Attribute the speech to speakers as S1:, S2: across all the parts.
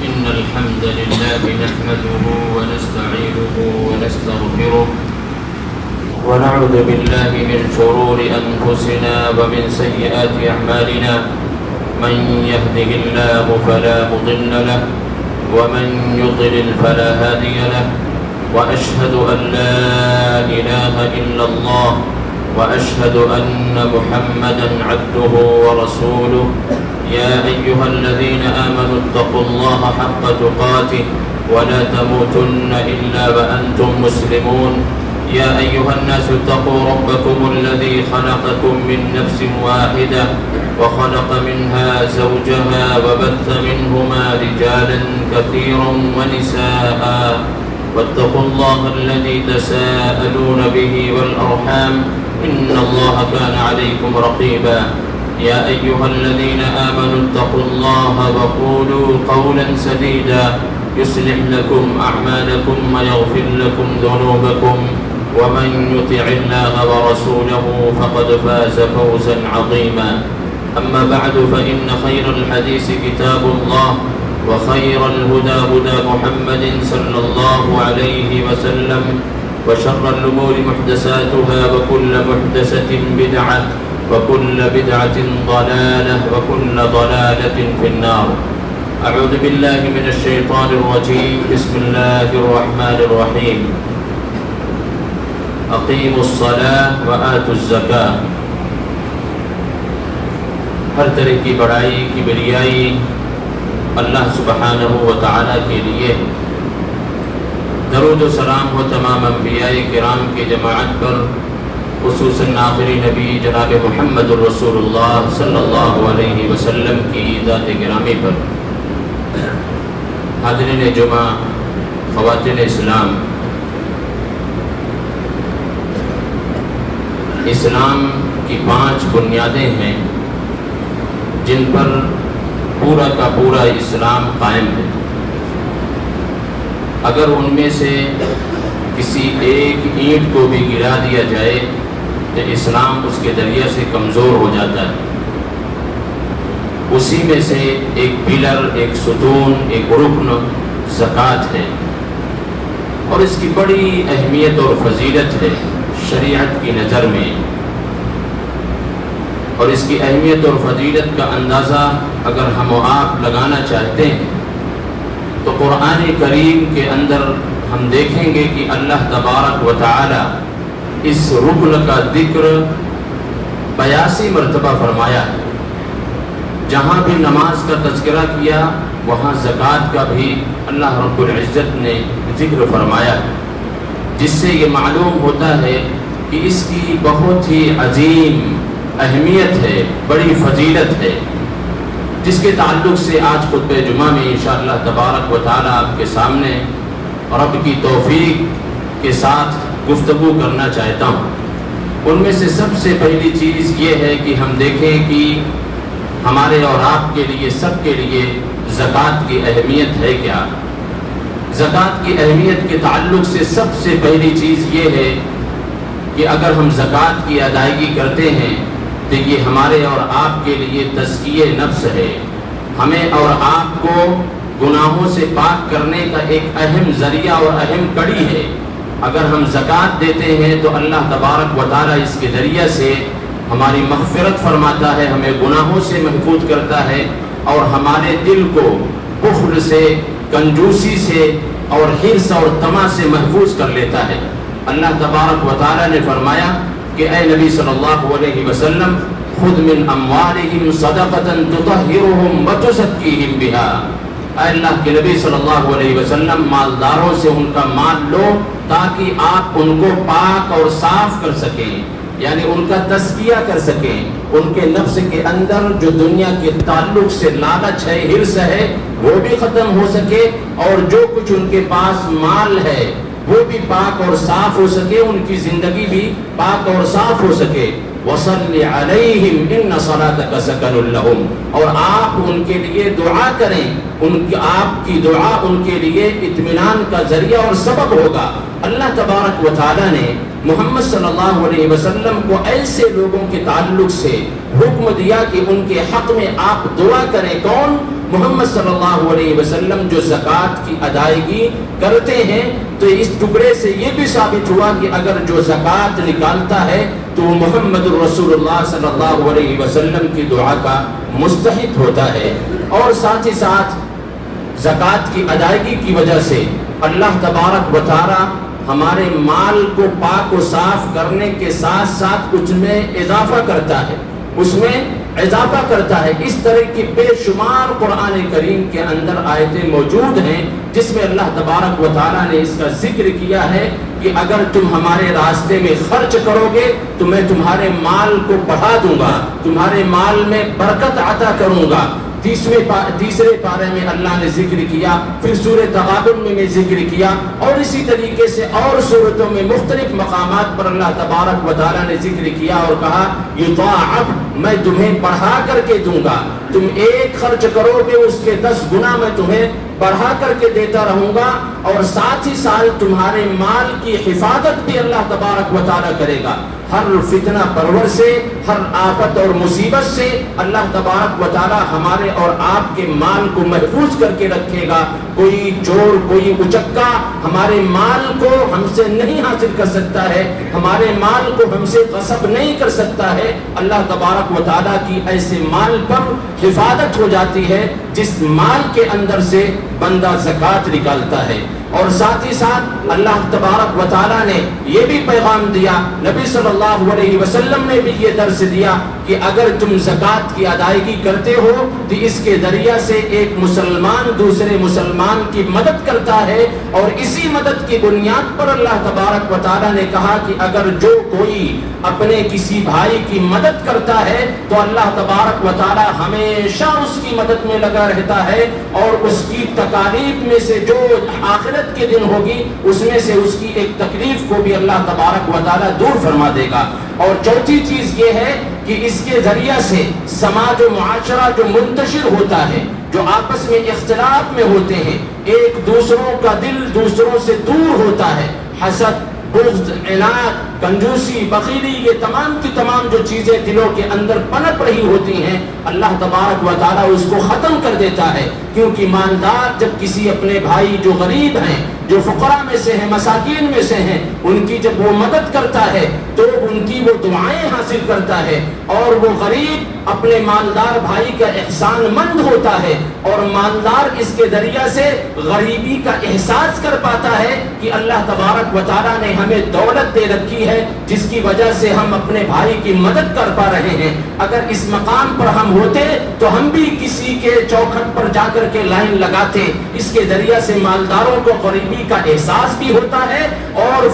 S1: إن الحمد لله نحمده ونستعينه ونستغفره ونعوذ بالله من شرور أنفسنا ومن سيئات أعمالنا من يهده الله فلا مضل له ومن يضلل فلا هادي له وأشهد أن لا إله إلا الله وأشهد أن محمدا عبده ورسوله يا أيها الذين آمنوا اتقوا الله حق تقاته ولا تموتن إلا وأنتم مسلمون يا أيها الناس اتقوا ربكم الذي خلقكم من نفس واحدة وخلق منها زوجها وبث منهما رجالا كثيرا ونساء واتقوا الله الذي تساءلون به والأرحام إن الله كان عليكم رقيبا يا أيها الذين آمنوا اتقوا الله وقولوا قولا سديدا يصلح لكم أعمالكم ويغفر لكم ذنوبكم ومن يطع الله ورسوله فقد فاز فوزا عظيما أما بعد فإن خير الحديث كتاب الله وخير الهدى هدى محمد صلى الله عليه وسلم وشر الأمور محدثاتها وكل محدثة بدعة وكل بدعة ضلالة وكل ضلالة في النار أعوذ بالله من الشيطان الرجيم بسم الله الرحمن الرحيم أقيموا الصلاة وآتوا الزكاة ہر طرح کی بڑائی کبریائی اللہ سبحانہ و تعالیٰ کے لیے درود و سلام ہو تمام انبیاء کرام کی جماعت پر خصوصاً آخری نبی جناب محمد الرسول اللہ صلی اللہ علیہ وسلم کی ذات گرامی پر حاضرین جمعہ خواتین اسلام اسلام کی 5 بنیادیں ہیں جن پر پورا کا پورا اسلام قائم ہے اگر ان میں سے کسی ایک اینٹ کو بھی گرا دیا جائے تو اسلام اس کے ذریعے سے کمزور ہو جاتا ہے اسی میں سے ایک پلر ایک ستون ایک رکن زکوٰۃ ہے اور اس کی بڑی اہمیت اور فضیلت ہے شریعت کی نظر میں اور اس کی اہمیت اور فضیلت کا اندازہ اگر ہم و آپ لگانا چاہتے ہیں تو قرآن کریم کے اندر ہم دیکھیں گے کہ اللہ تبارک و تعالی اس رکن کا ذکر 82 مرتبہ فرمایا ہے جہاں بھی نماز کا تذکرہ کیا وہاں زکوٰۃ کا بھی اللہ رب العزت نے ذکر فرمایا ہے جس سے یہ معلوم ہوتا ہے کہ اس کی بہت ہی عظیم اہمیت ہے بڑی فضیلت ہے جس کے تعلق سے آج خطبہ جمعہ میں انشاءاللہ تبارک و تعالی آپ کے سامنے رب کی توفیق کے ساتھ گفتگو کرنا چاہتا ہوں ان میں سے سب سے پہلی چیز یہ ہے کہ ہم دیکھیں کہ ہمارے اور آپ کے لیے سب کے لیے زکوٰۃ کی اہمیت ہے کیا زکوٰۃ کی اہمیت کے تعلق سے سب سے پہلی چیز یہ ہے کہ اگر ہم زکوٰۃ کی ادائیگی کرتے ہیں تو یہ ہمارے اور آپ کے لیے تزکیہ نفس ہے ہمیں اور آپ کو گناہوں سے پاک کرنے کا ایک اہم ذریعہ اور اہم کڑی ہے اگر ہم زکوٰۃ دیتے ہیں تو اللہ تبارک و تعالی اس کے ذریعے سے ہماری مغفرت فرماتا ہے ہمیں گناہوں سے محفوظ کرتا ہے اور ہمارے دل کو بخل سے کنجوسی سے اور حرص اور طمع سے محفوظ کر لیتا ہے اللہ تبارک و تعالی نے فرمایا کہ اے نبی صلی اللہ علیہ وسلم خذ من اموالہم صدقۃ تطہرہم وتزکیہم بہا اے اللہ کے نبی صلی اللہ علیہ وسلم مالداروں سے ان کا مال لو تاکہ آپ ان کو پاک اور صاف کر سکیں یعنی ان کا تزکیہ کر سکیں ان کے نفس کے اندر جو دنیا کے تعلق سے لالچ ہے حرص ہے وہ بھی ختم ہو سکے اور جو کچھ ان کے پاس مال ہے وہ بھی پاک اور صاف ہو سکے ان کی زندگی بھی پاک اور صاف ہو سکے وَصَلِّ عَلَيْهِمْ إِنَّ صَلَاتَكَ سَكَنٌ لَهُمْ اور آپ ان کے لیے دعا کریں آپ کی دعا ان کے لیے اطمینان کا ذریعہ اور سبب ہوگا اللہ تبارک و تعالی نے محمد صلی اللہ علیہ وسلم کو ایسے لوگوں کے تعلق سے حکم دیا کہ ان کے حق میں آپ دعا کریں کون محمد صلی اللہ علیہ وسلم جو زکوٰۃ کی ادائیگی کرتے ہیں، تو اس ٹکڑے سے یہ بھی ثابت ہوا کہ اگر جو زکوٰۃ نکالتا ہے تو محمد رسول اللہ صلی اللہ علیہ وسلم کی دعا کا مستحق ہوتا ہے۔ اور ساتھ ہی ساتھ زکوٰۃ کی ادائیگی کی وجہ سے اللہ تبارک و تعالی ہمارے مال کو پاک و صاف کرنے کے ساتھ ساتھ اس میں اضافہ کرتا ہے، اس میں اضافہ کرتا ہے۔ اس طرح کی بے شمار قرآن کریم کے اندر آیتیں موجود ہیں جس میں اللہ تبارک و تعالیٰ نے اس کا ذکر کیا ہے کہ اگر تم ہمارے راستے میں خرچ کرو گے تو میں تمہارے مال کو بڑھا دوں گا، تمہارے مال میں برکت عطا کروں گا۔ تیسرے پارے میں اللہ نے ذکر کیا، پھر سورہ تغابن میں ذکر کیا، اور اسی طریقے سے اور سورتوں میں مختلف مقامات پر اللہ تبارک و تعالیٰ نے ذکر کیا اور کہا یضاعف، میں تمہیں بڑھا کر کے دوں گا، تم ایک خرچ کرو گے اس کے 10 گنا میں تمہیں بڑھا کر کے دیتا رہوں گا، اور ساتھ ہی ساتھ تمہارے مال کی حفاظت بھی اللہ تبارک و تعالیٰ کرے گا۔ ہر فتنہ پرور سے، ہر آفت اور مصیبت سے اللہ تبارک و تعالیٰ ہمارے اور آپ کے مال کو محفوظ کر کے رکھے گا۔ کوئی چور، کوئی اچکا ہمارے مال کو ہم سے نہیں حاصل کر سکتا ہے، ہمارے مال کو ہم سے غصب نہیں کر سکتا ہے۔ اللہ تبارک و تعالیٰ کی ایسے مال پر حفاظت ہو جاتی ہے جس مال کے اندر سے بندہ زکوٰۃ نکالتا ہے۔ اور ساتھ ہی ساتھ اللہ تبارک و تعالیٰ نے یہ بھی پیغام دیا، نبی صلی اللہ علیہ وسلم نے بھی یہ درس دیا کہ اگر تم زکوٰۃ کی ادائیگی کرتے ہو تو اس کے ذریعہ سے ایک مسلمان دوسرے مسلمان کی مدد کرتا ہے، اور اسی مدد کی بنیاد پر اللہ تبارک و تعالیٰ نے کہا کہ اگر جو کوئی اپنے کسی بھائی کی مدد کرتا ہے تو اللہ تبارک و تعالیٰ ہمیشہ اس کی مدد میں لگا رہتا ہے، اور اس کی تکالیف میں سے جو آخرت کے دن ہوگی اس میں سے اس کی ایک تکلیف کو بھی اللہ تبارک و تعالیٰ دور فرما دے گا۔ اور چوتھی چیز یہ ہے کہ اس کے ذریعہ سے سماج و معاشرہ جو منتشر ہوتا ہے، جو آپس میں اختلاف میں ہوتے ہیں، ایک دوسروں کا دل دوسروں سے دور ہوتا ہے، حسد، بغض، عناد، کنجوسی، بخیلی، یہ تمام کی تمام جو چیزیں دلوں کے اندر پنپ رہی ہوتی ہیں، اللہ تبارک و تعالیٰ اس کو ختم کر دیتا ہے۔ کیونکہ مالدار جب کسی اپنے بھائی جو غریب ہیں، جو فقراء میں سے ہیں، مساکین میں سے ہیں، ان کی جب وہ مدد کرتا ہے تو ان کی وہ دعائیں حاصل کرتا ہے، اور وہ غریب اپنے مالدار بھائی کا احسان مند ہوتا ہے، اور مالدار اس کے ذریعہ سے غریبی کا احساس کر پاتا ہے کہ اللہ تبارک و تعالیٰ نے ہمیں دولت دے رکھی ہے جس کی وجہ سے ہم اپنے بھائی کی مدد کر پا رہے ہیں۔ اگر اس مقام پر ہم ہوتے تو ہم بھی کسی کے چوکھٹ پر جا کر کے لائن لگاتے۔ اس کے ذریعہ سے مالداروں کو غریبی کا احساس بھی ہوتا ہے، اور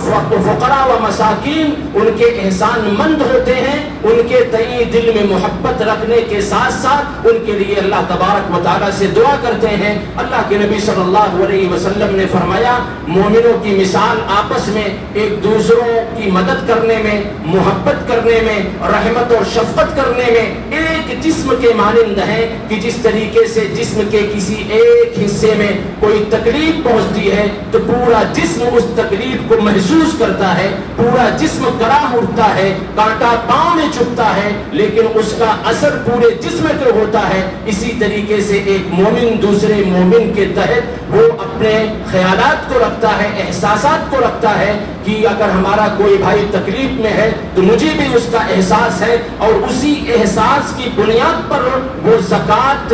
S1: فقراء و مساکین ان کے احسان مند ہوتے ہیں، ان کے تئیں دل میں محبت رکھنے کے ساتھ ساتھ ان کے لیے اللہ تبارک و تعالیٰ سے دعا کرتے ہیں۔ اللہ کے نبی صلی اللہ علیہ وسلم نے فرمایا مومنوں کی مثال آپس میں ایک دوسروں کی مدد کرنے میں، محبت کرنے میں، رحمت اور شفقت کرنے میں ایک جسم کے مانند ہے کہ جس طریقے سے جسم کے کسی ایک حصے میں کوئی تکلیف پہنچتی ہے تو پورا جسم اس تکلیف کو محسوس کرتا ہے، پورا جسم کراہ اٹھتا ہے، کانٹا پاؤں میں چبھتا ہے، لیکن اس کا اثر پورے جسم پر ہوتا ہے۔ اسی طریقے سے ایک مومن دوسرے مومن کے تحت وہ اپنے خیالات کو رکھتا ہے، احساسات کو رکھتا ہے کہ اگر ہمارا کوئی بھائی تکلیف میں ہے تو مجھے بھی اس کا احساس ہے، اور اسی احساس کی بنیاد پر وہ زکوٰۃ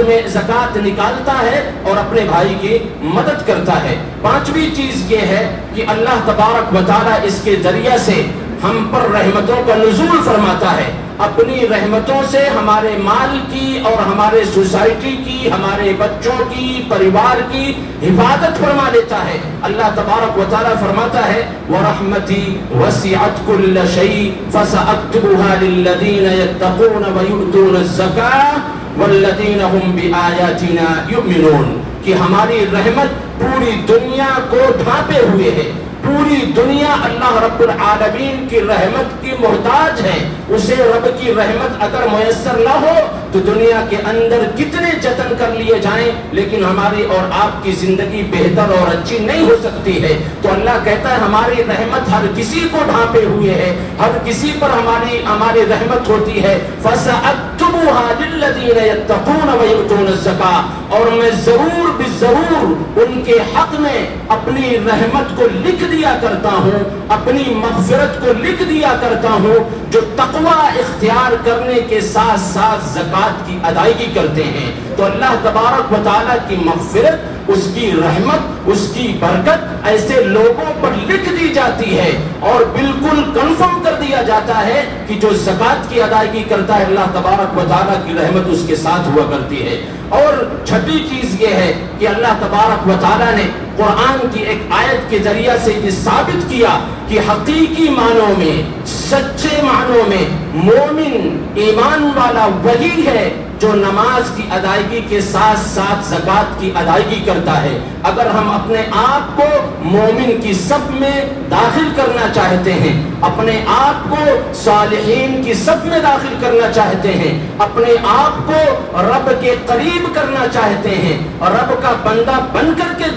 S1: نکالتا ہے اور اپنے بھائی کی مدد کرتا ہے۔ پانچویں چیز یہ ہے کہ اللہ تبارک و تعالیٰ اس کے ذریعہ سے ہم پر رحمتوں کا نزول فرماتا ہے، اپنی رحمتوں سے ہمارے مال کی اور ہمارے سوسائٹی کی، ہمارے بچوں کی، پریوار کی حفاظت فرما لیتا ہے۔ اللہ تبارک و تعالیٰ فرماتا ہے وَرَحْمَتِي وَسِعَتْ كُلَّ شَيْءٍ فَسَأَكْتُبُهَا لِلَّذِينَ يَتَّقُونَ وَيُؤْتُونَ الزَّكَاةَ وَالَّذِينَ هُمْ بِآيَاتِنَا يُؤْمِنُونَ، کہ ہماری رحمت پوری دنیا کو ڈھانپے ہوئے ہے۔ پوری دنیا اللہ رب العالمین کی رحمت کی محتاج ہے۔ اسے رب کی رحمت اگر میسر نہ ہو تو دنیا کے اندر کتنے جتن کر لیے جائیں لیکن ہماری اور آپ کی زندگی بہتر اور اچھی نہیں ہو سکتی ہے. تو اللہ کہتا ہے ہماری رحمت ہر کسی کو ڈھانپے ہوئے ہے, ہر کسی پر ہماری رحمت ہوتی ہے. فَسَأَكْتُبُهَا لِلَّذِينَ يَتَّقُونَ وَيُؤْتُونَ الزَّكَاةَ, اور میں ضرور بالضرور ان کے حق میں اپنی رحمت کو لکھ دیا کرتا ہوں, اپنی مغفرت کو لکھ دیا کرتا ہوں, جو تقوی اختیار کرنے کے ساتھ ساتھ زکوٰۃ کی ادائیگی کرتے ہیں. تو اللہ تبارک و تعالیٰ کی مغفرت, اس کی رحمت, اس کی برکت ایسے لوگوں پر لکھ دی جاتی ہے اور بالکل کنفرم کر دیا جاتا ہے کہ جو زکوٰۃ کی ادائیگی کرتا ہے اللہ تبارک و تعالیٰ کی رحمت اس کے ساتھ ہوا کرتی ہے. اور چھٹی چیز یہ ہے کہ اللہ تبارک و تعالیٰ نے قرآن کی ایک آیت کے ذریعہ سے یہ ثابت کیا کہ حقیقی معنوں میں, سچے معنوں میں مومن ایمان والا وہی ہے جو نماز کی ادائیگی کے ساتھ ساتھ زکوٰۃ کی ادائیگی کرتا ہے. اگر ہم اپنے آپ کو مومن کی صف میں داخل کرنا چاہتے ہیں, اپنے آپ کو صالحین کی صف میں داخل کرنا چاہتے ہیں, اپنے آپ کو رب کے قریب کرنا چاہتے ہیں, رب کا بندہ بن کر کے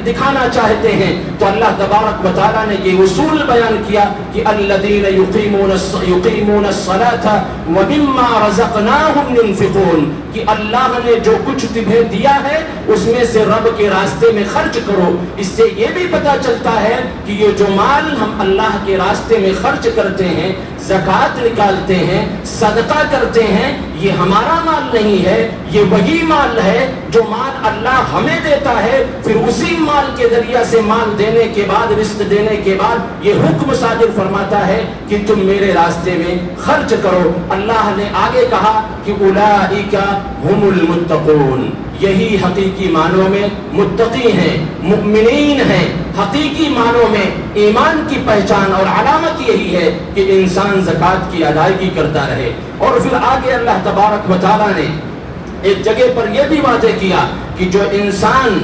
S1: دکھانا چاہتے ہیں, تو اللہ تبارک و تعالیٰ نے یہ اصول بیان کیا کہ الذین یقیمون الصلاۃ ومما رزقناہم ينفقون, کہ اللہ نے جو کچھ تمہیں دیا ہے اس میں سے رب کے راستے میں خرچ کرو. اس سے یہ بھی پتہ چلتا ہے کہ یہ جو مال ہم اللہ کے راستے میں خرچ کرتے ہیں, زکوٰۃ نکالتے ہیں, صدقہ کرتے ہیں, یہ ہمارا مال نہیں ہے, یہ وہی مال ہے جو مال اللہ ہمیں دیتا ہے. پھر اسی مال کے ذریعہ سے مال دینے کے بعد, رزق دینے کے بعد یہ حکم صادر فرماتا ہے کہ تم میرے راستے میں خرچ کرو. اللہ نے آگے کہا کہ اولئک هم المتقون, یہی حقیقی معنوں میں متقی ہیں, مؤمنین ہیں. حقیقی معنوں میں ایمان کی پہچان اور علامت یہی ہے کہ انسان زکوٰۃ کی ادائیگی کرتا رہے. اور پھر آگے اللہ تبارک و تعالیٰ نے ایک جگہ پر یہ بھی واضح کیا کہ جو انسان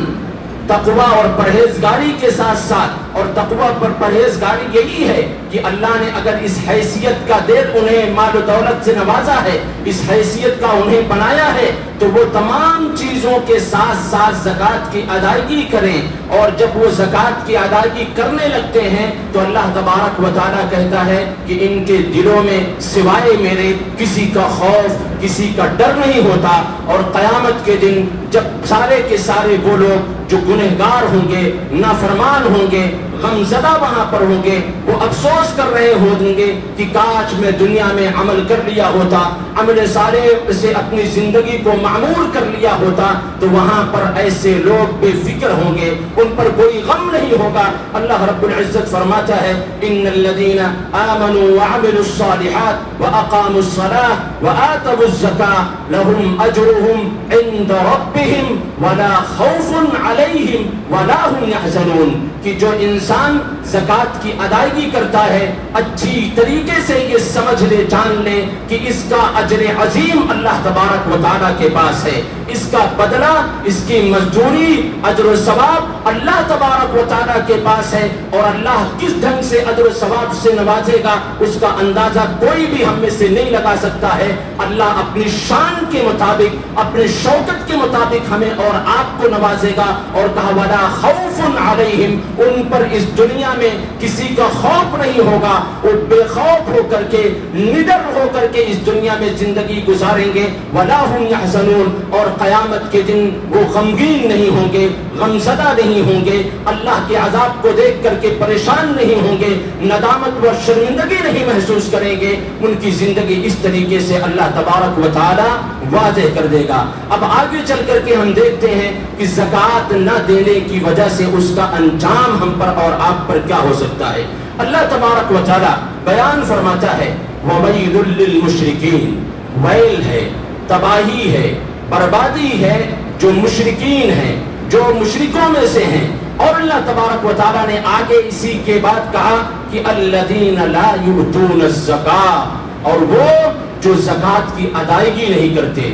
S1: تقوی اور پرہیزگاری کے ساتھ ساتھ, اور تقوی پر پرہیزگاری یہی ہے کہ اللہ نے اگر اس حیثیت کا دے انہیں مال و دولت سے نوازا ہے, اس حیثیت کا انہیں بنایا ہے, تو وہ تمام چیزوں کے ساتھ ساتھ زکوٰۃ کی ادائیگی کریں. اور جب وہ زکوٰۃ کی ادائیگی کرنے لگتے ہیں تو اللہ تبارک و تعالیٰ کہتا ہے کہ ان کے دلوں میں سوائے میرے کسی کا خوف, کسی کا ڈر نہیں ہوتا. اور قیامت کے دن جب سارے کے سارے وہ لوگ جو گنہگار ہوں گے, نافرمان ہوں گے, غمزدہ وہاں پر ہوں گے, وہ افسوس کر رہے ہوں گے کہ کاش میں دنیا میں عمل کر لیا ہوتا, عمل صالح سے اپنی زندگی کو معمور کر لیا ہوتا, تو وہاں پر ایسے لوگ بے فکر ہوں گے, ان پر کوئی غم نہیں ہوگا. اللہ رب العزت فرماتا ہے ان الذین آمنوا وعملوا الصالحات واقاموا الصلاة وآتوا الزکاة لهم اجرهم عند ربهم ولا خوف علیہم ولا هم يحزنون, کہ جو انسان زکوٰۃ کی ادائیگی کرتا ہے اچھی طریقے سے یہ سمجھ لے, جان لے کہ اس کا اجر عظیم اللہ تبارک و تعالیٰ کے پاس ہے, اس کا بدلہ, اس کی مزدوری, اجر و ثواب اللہ تبارک و تعالیٰ کے پاس ہے. اور اللہ کس ڈھنگ سے اجر و ثواب سے نوازے گا اس کا اندازہ کوئی بھی ہم میں سے نہیں لگا سکتا ہے. اللہ اپنی شان کے مطابق, اپنے شوکت کے مطابق ہمیں اور آپ کو نوازے گا. اور کہا ولا خوف علیہم, ان پر اس دنیا میں کسی کا خوف نہیں ہوگا, وہ بے خوف ہو کر کے, نڈر ہو کر کے اس دنیا میں زندگی گزاریں گے. ولا هم يحزنون, اور قیامت کے دن وہ غمگین نہیں ہوں گے, غمزدہ نہیں ہوں گے, اللہ کے عذاب کو دیکھ کر کے پریشان نہیں ہوں گے, ندامت و شرمندگی نہیں محسوس کریں گے. ان کی زندگی اس طریقے سے اللہ تبارک و تعالی واضح کر دے گا. اب آگے چل کر کے ہم دیکھتے ہیں کہ زکوٰۃ نہ دینے کی وجہ سے اس کا انجام ہم پر اور آپ پر کیا ہو سکتا ہے. اللہ تبارک و تعالی بیان فرماتا ہے وَوَيْلٌ لِّلْمُشْرِكِينَ, ویل ہے, تباہی ہے, بربادی ہے جو مشرکین ہیں, جو مشرکوں میں سے ہیں. اور اللہ تبارک و تعالیٰ نے آگے اسی کے بعد کہا کہ الذین لا یؤتون الزکاۃ, اور وہ جو زکوٰۃ کی ادائیگی نہیں کرتے,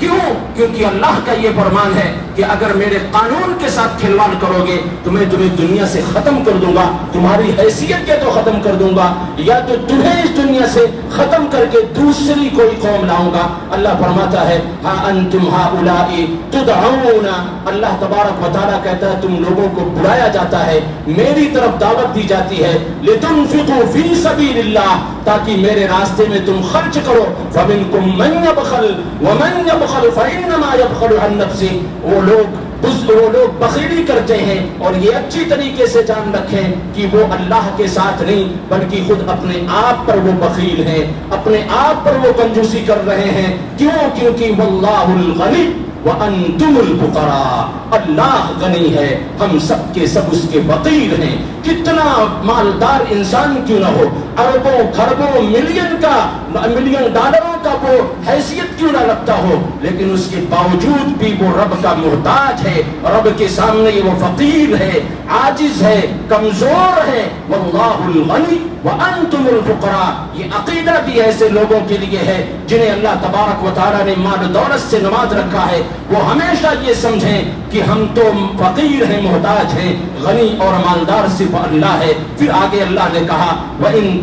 S1: کیوں؟ کیونکہ اللہ کا یہ فرمان ہے کہ اگر میرے قانون کے ساتھ کھلواڑ کرو گے تو میں تمہیں دنیا سے ختم کر دوں گا، تمہاری حیثیت کے تو ختم کر دوں گا، یا تو تمہیں اس دنیا سے ختم کر کے دوسری کوئی قوم لاؤں گا۔ اللہ فرماتا ہے ہاں انتم ہؤلاء تدعون، اللہ تبارک و تعالیٰ کہتا ہے تم لوگوں کو بلایا جاتا ہے، میری طرف دعوت دی جاتی ہے، لتنفقوا فی سبیل اللہ، تاکہ میرے راستے میں تم خرچ کرو، فمنکم من یبخل ومن یبخل فانما یبخل عن نفسہ، وہ لوگ بخیلی کرتے ہیں، اور یہ اچھی طریقے سے جان رکھیں کہ وہ اللہ کے ساتھ نہیں بلکہ خود اپنے آپ پر وہ بخیل ہیں، اپنے آپ پر وہ کنجوسی کر رہے ہیں۔ کیوں؟ کیونکہ واللہ الغنی وانتم الفقراء، اللہ غنی ہے، ہم سب کے سب اس کے فقیر ہیں۔ کتنا مالدار انسان کیوں نہ ہو، اربوں خربوں ملین ڈالروں کا وہ حیثیت کیوں نہ رکھتا ہو، لیکن اس کے باوجود بھی وہ رب کا محتاج ہے، رب کے سامنے وہ فقیر ہے، عاجز ہے، کمزور ہے۔ واللہ الغنی وانتم الفقراء، یہ عقیدہ بھی ایسے لوگوں کے لیے ہے جنہیں اللہ تبارک و تعالیٰ نے مال و دولت سے نواز رکھا ہے، وہ ہمیشہ یہ سمجھیں کہ ہم تو فقیر ہیں، محتاج ہیں، غنی اور مالدار صرف اللہ ہے۔ پھر آگے اللہ نے کہا وَإِن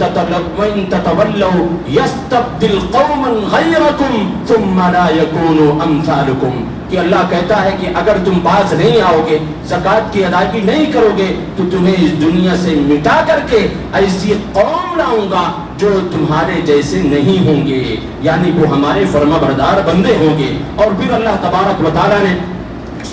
S1: تَتَوَلَّوْا يَسْتَبْدِلْ قَوْمًا غَيْرَكُمْ ثُمَّ لَا يَكُونُوا أَمْثَالُكُمْ، کہ اللہ کہتا ہے کہ اگر تم باز نہیں آؤ گے، زکوٰۃ کی ادائیگی نہیں کرو گے، تو تمہیں اس دنیا سے مٹا کر کے ایسی قوم لاؤں گا جو تمہارے جیسے نہیں ہوں گے، یعنی وہ ہمارے فرما بردار بندے ہوں گے۔ اور پھر اللہ تبارک و تعالیٰ نے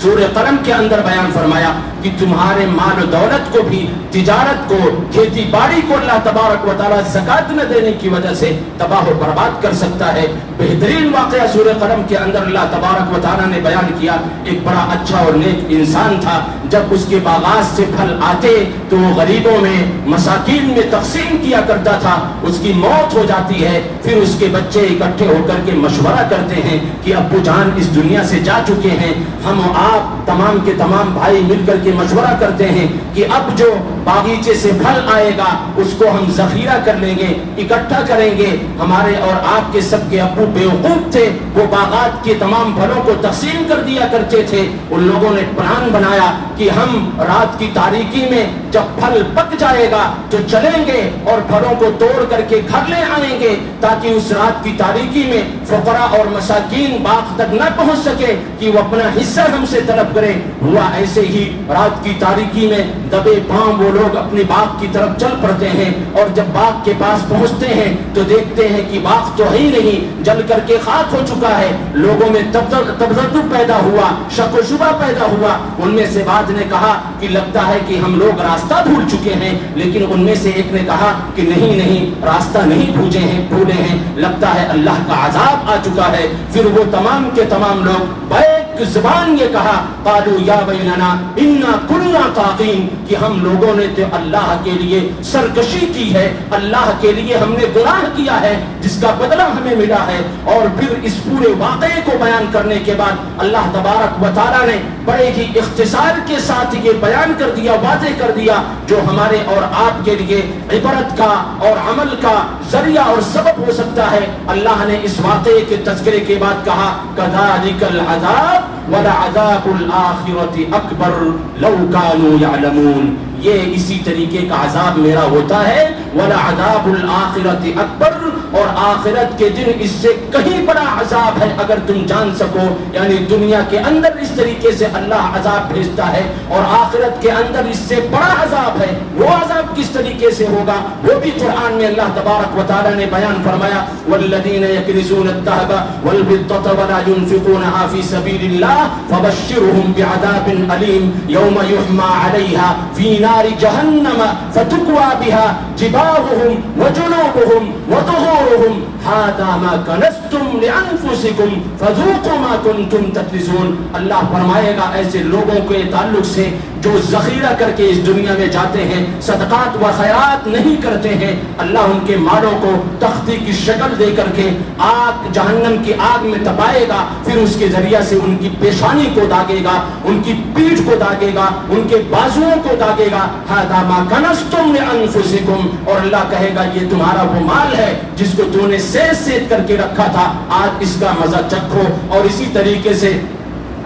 S1: سورہ قلم کے اندر بیان فرمایا کہ تمہارے مال و دولت کو بھی، تجارت کو، کھیتی باڑی کو اللہ تبارک و تعالیٰ زکوٰۃ نہ دینے کی وجہ سے تباہ و برباد کر سکتا ہے۔ بہترین واقعہ سورہ قلم کے اندر اللہ تبارک و تعالیٰ نے بیان کیا، ایک بڑا اچھا اور نیک انسان تھا، جب اس کے باغات سے پھل آتے تو وہ غریبوں میں، مساکین میں تقسیم کیا کرتا تھا، اس کی موت ہو جاتی ہے، پھر اس کے بچے اکٹھے ہو کر کے مشورہ کرتے ہیں کہ ابو جان اس دنیا سے جا چکے ہیں، ہم آپ تمام کے تمام بھائی مل کر کے مشورہ کرتے ہیں کہ اب جو باغیچے سے پھل آئے گا اس کو ہم ذخیرہ کر لیں گے، اکٹھا کریں گے۔ ہمارے اور آپ کے سب کے ابو بیوقوف تھے، وہ باغات کے تمام پھلوں کو تقسیم کر دیا کرتے تھے۔ ان لوگوں نے پلان بنایا کہ ہم رات کی تاریکی میں جب پھل پک جائے گا تو چلیں گے اور پھلوں کو توڑ کر کے گھر لے آئیں گے، تاکہ اس رات کی تاریکی میں فقراء اور مساکین باغ تک نہ پہنچ سکے کہ وہ اپنا حصہ ہم سے طلب کرے۔ ہوا ایسے ہی، رات کی تاریکی میں دبے پاؤں وہ لوگ اپنے باغ کی طرف چل پڑتے ہیں، اور جب باغ کے پاس پہنچتے ہیں تو دیکھتے ہیں کہ باغ تو ہی نہیں، جل کر کے خاک ہو چکا ہے۔ لوگوں میں تبدد پیدا ہوا، شک و شبہ پیدا ہوا۔ ان میں سے بعض نے کہا کہ لگتا ہے کہ ہم لوگ راستہ بھول چکے ہیں، لیکن ان میں سے ایک نے کہا کہ نہیں، راستہ نہیں بھولے ہیں، لگتا ہے اللہ کا عذاب آ چکا ہے۔ پھر وہ تمام کے تمام لوگ بیک زبان یہ کہا قالوا یا ویلنا انا کنا طاغین، کہ ہم لوگوں نے تو اللہ کے لیے سرکشی کی ہے، اللہ کے لیے ہم نے گناہ کیا ہے جس کا بدلہ ہمیں ملا ہے۔ اور پھر اس پورے واقعے کو بیان کرنے کے بعد اللہ تبارک و تعالیٰ نے بڑے ہی اختصار کے ساتھ یہ بیان کر دیا، واضح کر دیا، جو ہمارے اور آپ کے لیے عبرت کا اور عمل کا ذریعہ اور سبب ہو سکتا ہے۔ اللہ نے اس واقعے کے تذکرے کے بعد کہا کذالک العذاب وَلَعَذَابُ الْآخِرَةِ أَكْبَرُ لَوْ كَانُوا يَعْلَمُونَ، یہ اسی طریقے کا عذاب میرا ہوتا ہے۔ وَلَعَذَابُ الْآخِرَةِ أَكْبَرُ، اور آخرت کے دن اس سے کہیں بڑا عذاب ہے اگر تم جان سکو، یعنی دنیا کے اندر اس طریقے سے اللہ عذاب بھیجتا ہے، اور آخرت کے اندر اس سے بڑا عذاب ہے۔ وہ عذاب کس طریقے سے ہوگا وہ بھی قرآن میں اللہ تبارک و تعالیٰ نے بیان فرمایا وَالَّذِينَ يَكْنِزُونَ الذَّهَبَ وَالْفِضَّةَ وَلَا يُنْفِقُونَهَا فِي سَبِيلِ اللَّهِ فَبَشِّرْهُم بِعَذَابٍ أَلِيمٍ يَوْمَ يُحْمَى عَلَيْهَا فِي نَارِ جَهَنَّمَ فَتُكْوَى بِهَا جِبَاهُهُمْ وَجُنُوبُهُمْ وَظُهُورُهُمْ هَذَا مَا كَنَزْتُمْ لِأَنفُسِكُمْ فَذُوقُوا مَا كُنتُمْ تَكْنِزُونَ۔ اللہ فرمائے گا ایسے لوگوں کے تعلق سے
S2: جو ذخیرہ کر کے اس دنیا میں جاتے ہیں، صدقات و خیرات نہیں کرتے ہیں، اللہ ان کے مالوں کو تختی کی شکل دے کر کے آگ، جہنم کی آگ میں تپائے گا، پھر اس کے ذریعہ سے ان کی پیشانی کو داغے گا، ان کی پیٹھ کو داغے گا، ان کے بازوؤں کو داغے گا۔ ھذا ما کنزتم لانفسکم، اور اللہ کہے گا یہ تمہارا وہ مال ہے جس کو تو نے سیت سیت کر کے رکھا تھا، آج اس کا مزہ چکھو۔ اور اسی طریقے سے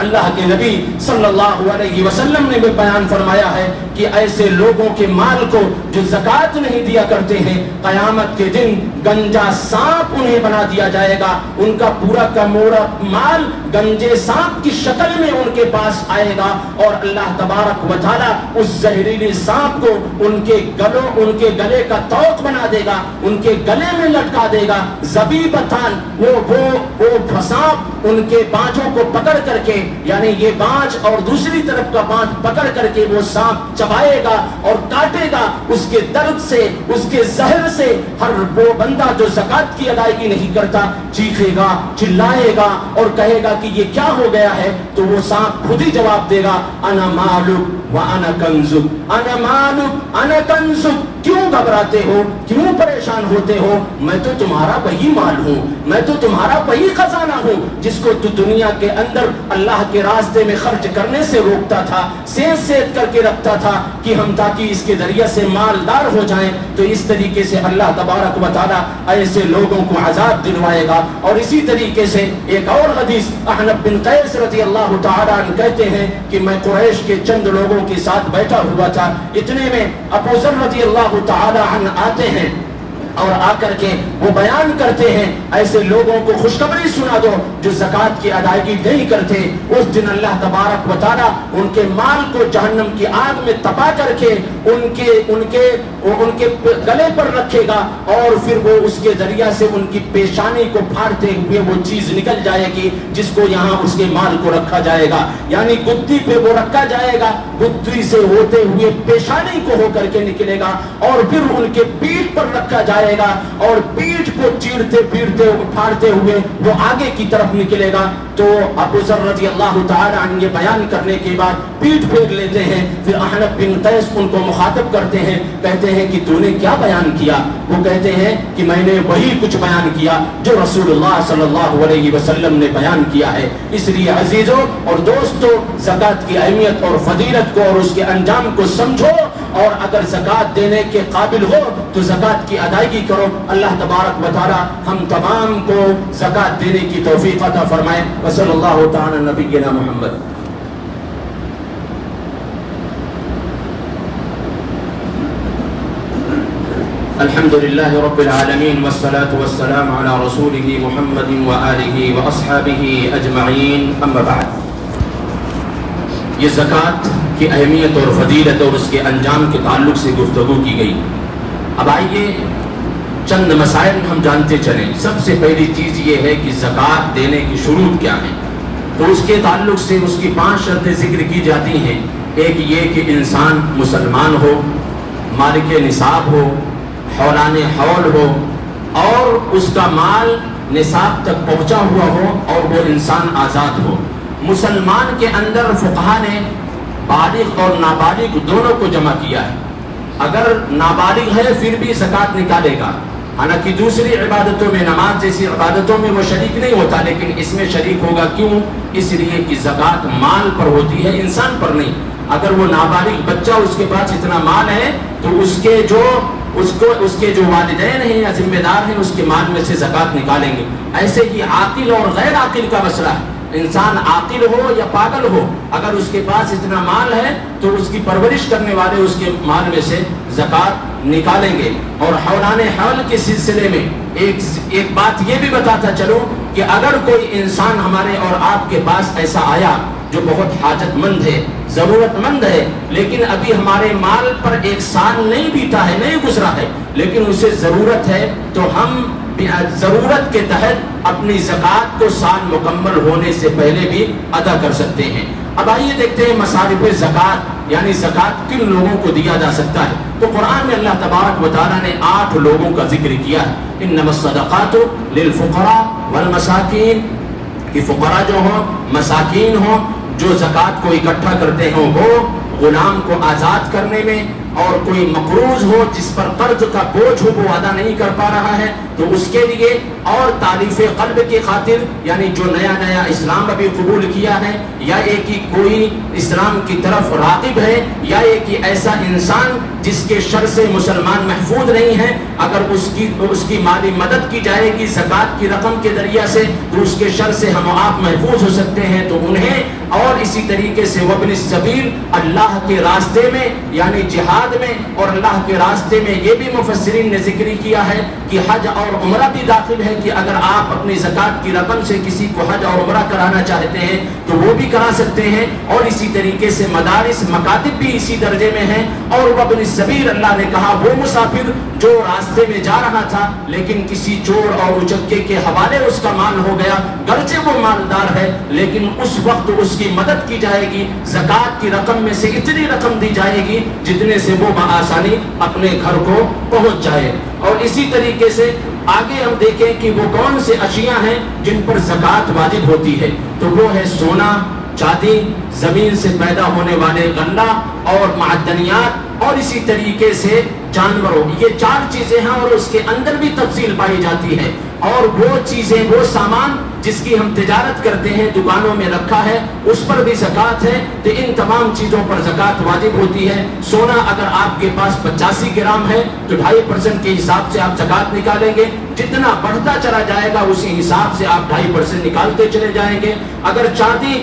S2: اللہ کے نبی صلی اللہ علیہ وسلم نے بھی بیان فرمایا ہے کہ ایسے لوگوں کے مال کو جو زکوٰۃ نہیں دیا کرتے ہیں، قیامت کے دن گنجا سانپ انہیں بنا دیا جائے گا، ان کا پورا کا پورا مال گنجے سانپ کی شکل میں ان کے پاس آئے گا، اور اللہ تبارک و تعالیٰ اس زہریلی سانپ کو ان کے گلے کا توق بنا دے گا، ان کے گلے میں لٹکا دے گا۔ زبیبتان، وہ سانپ ان کے بانجوں کو پکڑ کر کے، یعنی یہ بانج اور دوسری طرف کا بانج پکڑ کر کے وہ سانپ چبائے گا اور کاٹے گا، اس کے درد سے، اس کے زہر سے ہر وہ بندہ جو زکوٰۃ کی ادائیگی نہیں کرتا چیخے گا، چلائے گا اور کہے گا کہ یہ کیا ہو گیا ہے، تو وہ سانپ خود ہی جواب دے گا، انا مالک وانا کنزک، انا مالک انا کنزک۔ کیوں گھبراتے ہو، کیوں پریشان ہوتے ہو؟ میں تو تمہارا وہی مال ہوں، میں تو تمہارا وہی خزانہ ہوں جس کو تو دنیا کے اندر اللہ کے راستے میں خرچ کرنے سے روکتا تھا، سیت کر کے رکھتا تھا کہ ہم تاکہ اس کے ذریعے سے مالدار ہو جائیں۔ تو اس طریقے سے اللہ تبارک و تعالیٰ ایسے لوگوں کو عذاب دلوائے گا۔ اور اسی طریقے سے ایک اور حدیث، احنف بن قیس رضی اللہ تعالیٰ عنہ کہتے ہیں کہ میں قریش کے چند لوگوں کے ساتھ بیٹھا ہوا تھا، اتنے میں ابو ذر رضی اللہ تعالیٰ عنہ آتے ہیں اور آ کر کے وہ بیان کرتے ہیں، ایسے لوگوں کو خوشخبری سنا دو جو زکوٰۃ کی ادائیگی نہیں کرتے، اس دن اللہ تبارک و تعالیٰ ان کے مال کو جہنم کی آگ میں تپا کر کے ان کے گلے پر رکھے گا، اور پھر وہ اس کے ذریعہ سے ان کی پیشانی کو پھاڑتے ہوئے وہ چیز نکل جائے گی جس کو یہاں اس کے مال کو رکھا جائے گا، یعنی گدی پہ وہ رکھا جائے گا، گدی سے ہوتے ہوئے پیشانی کو ہو کر کے نکلے گا، اور پھر ان کے پیٹھ پر رکھا جائے گا، اور پیٹھ کو چیرتے پھیرتے پھاڑتے ہوئے وہ آگے کی طرف نکلے گا۔ تو ابو ذر رضی اللہ تعالی عنہ یہ بیان کرنے کے بعد پیٹھ پھیر لیتے ہیں، پھر احنف بن قیس ان کو مخاطب کرتے ہیں، کہتے ہیں کہ تو نے کیا بیان کیا؟ وہ کہتے ہیں کہ میں نے وہی کچھ بیان کیا جو رسول اللہ صلی اللہ علیہ وسلم نے بیان کیا ہے۔ اس لیے عزیزوں اور دوستوں، زکوٰۃ کی اہمیت اور فضیلت کو اور اس کے انجام کو سمجھو، اور اگر زکوٰۃ دینے کے قابل ہو تو زکوٰۃ کی ادائیگی کرو۔ اللہ تبارک و تعالی ہم تمام کو زکوٰۃ دینے کی توفیق عطا فرمائے۔ وصلی اللہ تعالی نبینا محمد۔
S1: الحمد للہ رب العالمین والصلاة والسلام علی رسولہ محمد وآلہ واصحابہ اجمعین، اما بعد۔ یہ زکوٰۃ کی اہمیت اور فضیلت اور اس کے انجام کے تعلق سے گفتگو کی گئی۔ اب آئیے چند مسائل ہم جانتے چلیں۔ سب سے پہلی چیز یہ ہے کہ زکوٰۃ دینے کی شروط کیا ہیں، تو اس کے تعلق سے اس کی 5 شرطیں ذکر کی جاتی ہیں۔ ایک یہ کہ انسان مسلمان ہو، مالک نصاب ہو، حولان حول ہو، اور اس کا مال نصاب تک پہنچا ہوا ہو، اور وہ انسان آزاد ہو۔ مسلمان کے اندر فقہا نے بالغ اور نابالغ دونوں کو جمع کیا ہے۔ اگر نابالغ ہے پھر بھی زکوٰۃ نکالے گا، حالانکہ دوسری عبادتوں میں، نماز جیسی عبادتوں میں وہ شریک نہیں ہوتا، لیکن اس میں شریک ہوگا۔ کیوں؟ اس لیے کہ زکوٰۃ مال پر ہوتی ہے، انسان پر نہیں۔ اگر وہ نابالغ بچہ، اس کے پاس اتنا مال ہے تو اس کے جو والدین ہیں یا ذمہ دار ہیں اس کے مال میں سے زکوٰۃ نکالیں گے۔ ایسے ہی عاقل اور غیر عاقل کا مسئلہ ہے۔ انسان عاقل ہو یا پاگل ہو، اگر اس کے پاس اتنا مال ہے تو اس کی پرورش کرنے والے اس کے مال میں سے زکوٰۃ نکالیں گے۔ اور حولان حول کے سلسلے میں ایک بات یہ بھی بتاتا چلو کہ اگر کوئی انسان ہمارے اور آپ کے پاس ایسا آیا جو بہت حاجت مند ہے، ضرورت مند ہے، لیکن ابھی ہمارے مال پر 1 سال نہیں بیتا ہے، نہیں گزرا ہے، لیکن اسے ضرورت ہے، تو ہم ضرورت کے تحت اپنی زکوٰۃ کو سال مکمل ہونے سے پہلے بھی ادا کر سکتے ہیں۔ اب آئیے دیکھتے ہیں مصارف زکوٰۃ، یعنی زکوٰۃ کن لوگوں کو دیا جا سکتا ہے۔ تو قرآن میں اللہ تبارک و تعالیٰ نے 8 لوگوں کا ذکر کیا ہے۔ انما الصدقات للفقراء والمساکین، کہ فقراء جو ہوں، مساکین ہوں، جو زکوٰۃ کو اکٹھا کرتے ہوں، وہ
S2: غلام کو آزاد کرنے میں، اور کوئی مقروض ہو جس پر قرض کا بوجھ ہو وہ ادا نہیں کر پا رہا ہے تو اس کے لیے، اور تعلیف قلب کی خاطر، یعنی جو نیا نیا اسلام ابھی قبول کیا ہے، یا ایک ہی کوئی اسلام کی طرف راغب ہے، یا ایک ہی ایسا انسان جس کے شر سے مسلمان محفوظ نہیں ہیں، اگر اس کی مالی مدد کی جائے گی زکوٰۃ کی رقم کے ذریعہ سے تو اس کے شر سے ہم آپ محفوظ ہو سکتے ہیں، تو انہیں، اور اسی طریقے سے وابن السبیل، اللہ کے راستے میں یعنی جہاد میں اور اللہ کے راستے میں، یہ بھی مفسرین نے ذکر کیا ہے کہ حج اور عمرہ بھی داخل ہے کہ اگر آپ اپنی زکوٰۃ کی رقم سے کسی کو حج اور عمرہ کرانا چاہتے ہیں تو وہ بھی کرا سکتے ہیں، اور اسی طریقے سے مدارس مکاتب بھی اسی درجے میں ہیں۔ اور وابن السبیل اللہ نے کہا وہ مسافر جو راستے میں جا رہا تھا لیکن کسی چور اور اچکے کے حوالے اس کا مال ہو گیا، گرچہ وہ مالدار ہے لیکن اس وقت اس کی مدد کی جائے گی، زکوٰۃ کی رقم میں سے اتنی رقم دی جائے گی جتنے سے وہ بآسانی اپنے گھر کو پہنچ جائے۔ اور اسی طریقے سے آگے ہم دیکھیں کہ وہ کون سے اشیاء ہیں جن پر زکوٰۃ واجب ہوتی ہے، تو وہ ہے سونا، چاندی، زمین سے پیدا ہونے والے غلہ اور معدنیات، اور اسی طریقے سے جانوروں، یہ 4 چیزیں ہیں اور اس کے اندر بھی تفصیل پائی جاتی ہے۔ اور وہ چیزیں، وہ سامان جس کی ہم تجارت کرتے ہیں، دکانوں میں رکھا ہے، اس پر بھی زکوٰۃ ہے، تو ان تمام چیزوں پر زکوٰۃ واجب ہوتی ہے۔ سونا اگر آپ کے پاس 85 گرام ہے تو 2.5% کے حساب سے آپ زکوٰۃ نکالیں گے، جتنا بڑھتا چلا جائے گا اسی حساب سے آپ 2.5% نکالتے چلے جائیں گے۔ اگر چاندی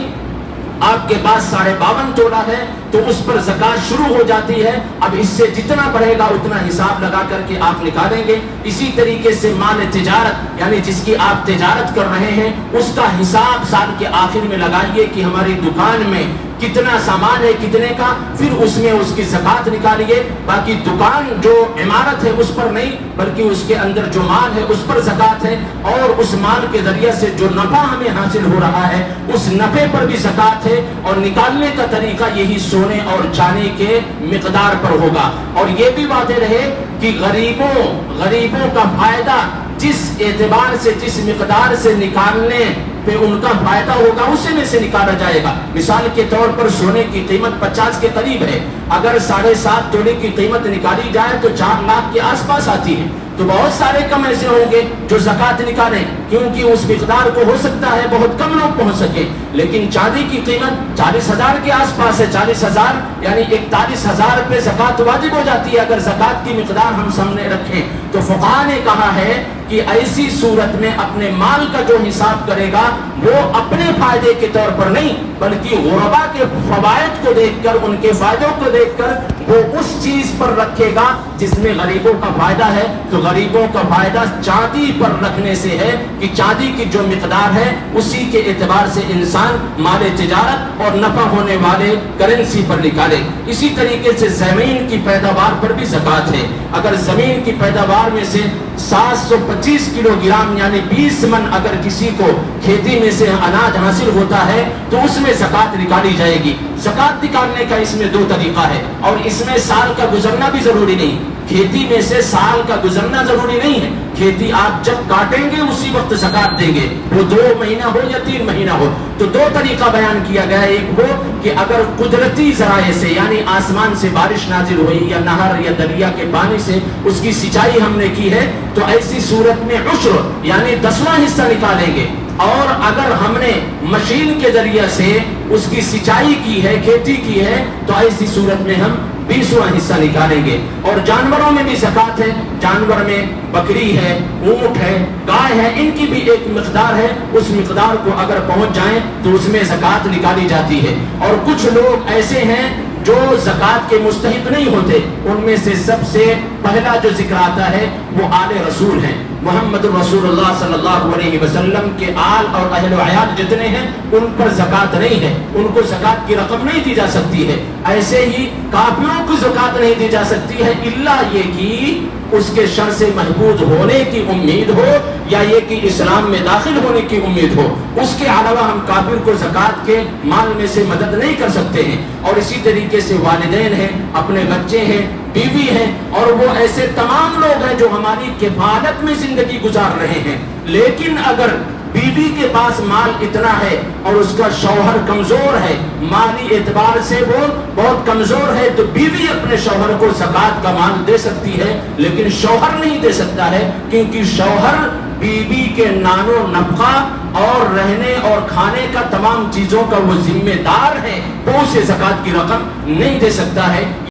S2: آپ کے پاس 52.5 تولہ ہے تو اس پر زکوٰۃ شروع ہو جاتی ہے، اب اس سے جتنا بڑھے گا اتنا حساب لگا کر کے آپ نکالیں گے۔ اسی طریقے سے مال تجارت، یعنی جس کی آپ تجارت کر رہے ہیں، اس کا حساب سال کے آخر میں لگائیے کہ ہماری دکان میں کتنا سامان ہے، کتنے کا، پھر اس میں اس کی زکوٰۃ نکالیے۔ باقی دکان جو عمارت ہے اس پر نہیں، بلکہ اس کے اندر جو مال ہے اس پر زکوٰۃ ہے، اور اس مال کے ذریعے سے جو نفع ہمیں حاصل ہو رہا ہے اس نفع پر بھی زکوٰۃ ہے، اور نکالنے کا طریقہ یہی سونے اور چاندی کے مقدار پر ہوگا۔ اور یہ بھی واضح رہے کہ غریبوں کا فائدہ جس اعتبار سے، جس مقدار سے نکالنے پہ ان کا فائدہ ہوگا اسی میں سے نکالا جائے گا۔ مثال کے طور پر سونے کی قیمت 50 کے قریب ہے، اگر 7.5 تولے کی قیمت نکالی جائے تو 4 لاکھ کے آس پاس آتی ہے، تو بہت سارے کم ایسے ہوں گے جو زکوٰۃ نکالیں، کیونکہ اس مقدار کو ہو سکتا ہے بہت کم لوگ پہنچ سکے۔ لیکن چاندی کی قیمت 40,000 کے آس پاس ہے، 40,000 یعنی 41,000 پہ زکوٰۃ واجب ہو جاتی ہے اگر زکوٰۃ کی مقدار ہم سامنے رکھیں۔ تو فقہاء نے کہا ہے کہ ایسی صورت میں اپنے مال کا جو حساب کرے گا وہ اپنے فائدے کے طور پر نہیں بلکہ غربا کے فوائد کو دیکھ کر، ان کے فائدوں کو دیکھ کر وہ اس چیز پر رکھے گا جس میں غریبوں کا فائدہ ہے۔ تو غریبوں کا فائدہ چاندی پر رکھنے سے ہے کہ چاندی کی جو مقدار ہے اسی کے اعتبار سے انسان مال تجارت اور نفع ہونے والے کرنسی پر نکالے۔ اسی طریقے سے زمین کی پیداوار پر بھی زکوٰۃ ہے۔ اگر زمین کی پیداوار میں سے 725 کلو گرام یعنی 20 من اگر کسی کو کھیتی میں سے اناج حاصل ہوتا ہے تو اس میں زکوٰۃ نکالی جائے گی۔ زکوٰۃ نکالنے کا اس میں 2 طریقہ ہے، اور اس میں سال کا گزرنا بھی ضروری نہیں، کھیتی میں سے سال کا گزرنا ضروری نہیں ہے، کھیتی آپ جب کاٹیں گے اسی وقت زکوٰۃ دیں گے، وہ 2 مہینہ ہو یا 3 مہینہ ہو۔ تو 2 طریقہ بیان کیا گیا ہے، ایک وہ کہ اگر قدرتی ذرائع سے یعنی آسمان سے بارش نازل ہوئی یا نہر یا دریا کے پانی سے اس کی سینچائی ہم نے کی ہے تو ایسی صورت میں عشر یعنی 10واں حصہ نکالیں گے، اور اگر ہم نے مشین کے ذریعے سے اس کی سینچائی کی ہے، کھیتی کی ہے، تو ایسی صورت میں ہم 20واں حصہ نکالیں گے۔ اور جانوروں میں بھی زکوٰۃ ہے، جانور میں بکری ہے، اونٹ ہے، گائے ہے، ان کی بھی ایک مقدار ہے، اس مقدار کو اگر پہنچ جائیں تو اس میں زکوٰۃ نکالی جاتی ہے۔ اور کچھ لوگ ایسے ہیں جو زکوٰۃ کے مستحق نہیں ہوتے، ان میں سے سب سے پہلا جو ذکر آتا ہے وہ آل رسول ہیں، محمد رسول اللہ صلی اللہ علیہ وسلم کے آل اور اہل و عیال جتنے ہیں ان پر زکوٰۃ نہیں ہے، ان کو زکوٰۃ کی رقم نہیں دی جا سکتی ہے۔ ایسے ہی کافروں کو زکوٰۃ نہیں دی جا سکتی ہے الا یہ کہ اس کے شر سے محفوظ ہونے کی امید ہو یا یہ کہ اسلام میں داخل ہونے کی امید ہو، اس کے علاوہ ہم کافر کو زکوٰۃ کے مال میں سے مدد نہیں کر سکتے ہیں۔ اور اسی طریقے سے والدین ہیں، اپنے بچے ہیں، بیوی ہیں، اور وہ ایسے تمام لوگ ہیں جو ہماری کفالت میں زندگی گزار رہے ہیں، لیکن اگر بیوی کے پاس مال اتنا ہے اور اس کا شوہر کمزور ہے، مالی اعتبار سے وہ بہت کمزور ہے، تو بیوی اپنے شوہر کو زکوٰۃ کا مال دے سکتی ہے، لیکن شوہر نہیں دے سکتا ہے، کیونکہ شوہر بیوی کے نان و نفقہ اور رہنے اور کھانے کا تمام چیزوں کا وہ ذمہ دار ہے، وہ اسے زکوٰۃ کی رقم نہیں دے سکتا ہے۔